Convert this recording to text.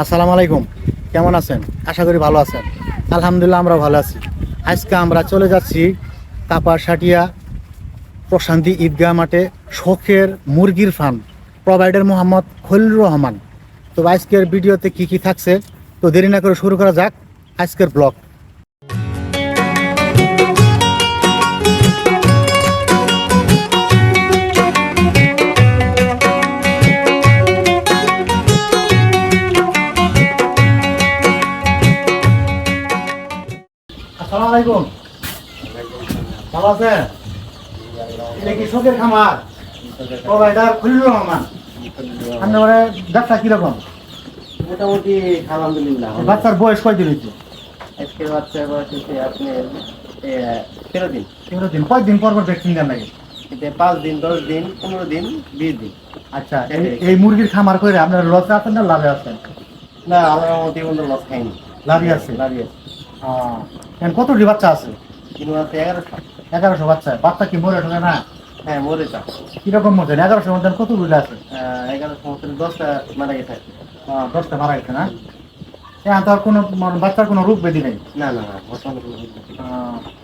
আসসালামু আলাইকুম। কেমন আছেন? আশা করি ভালো আছেন। আলহামদুলিল্লাহ আমরা ভালো আছি। আজকে আমরা চলে যাচ্ছি কাপাসাটিয়া প্রশান্তি ঈদগাহ মাঠে শখের মুরগির ফার্ম প্রোভাইডার মোহাম্মদ খলিলুর রহমান। তো আজকের ভিডিওতে কি কি থাকছে, তো দেরি না করে শুরু করা যাক আজকের ব্লগ। আসসালামু আলাইকুম। ভালো আছেন? এটা কি শখের খামার প্রোভাইডার খলিলুর রহমান? আপনার ব্যবসা কিরকম? মোটামুটি আলহামদুলিল্লাহ। বাচ্চার বয়স কয়দিন হয়েছে? আজকের বাচ্চার বয়স হচ্ছে আপনি 13 দিন। 13 দিন। কয়দিন পর পর ভ্যাকসিন দেন লাগে? এতে 5 দিন, 10 দিন, 15 দিন, 20 দিন। আচ্ছা, এই মুরগির খামার করে আপনার লসে আছেন না লাভে আছেন? না, আমার মতে কোনো লস খাইনি। লাভই আছে। লাভই আছে। এখন কতটি বাচ্চা আছে? কিন্তু আছে 1100। 1100 বাচ্চা। বাচ্চা কি মরে ঠকে না? হ্যাঁ, মরে যা। কিরকম মরে? 1100 মধ্যে কতগুলো আছে? 1100 মধ্যে 10টা মারা গেছে। 10টা মারা গেছে না? এখন তো আর কোনো বাচ্চার কোনো রোগ ব্যাধি নেই। না না না, বর্তমানে কোনো রোগ নেই।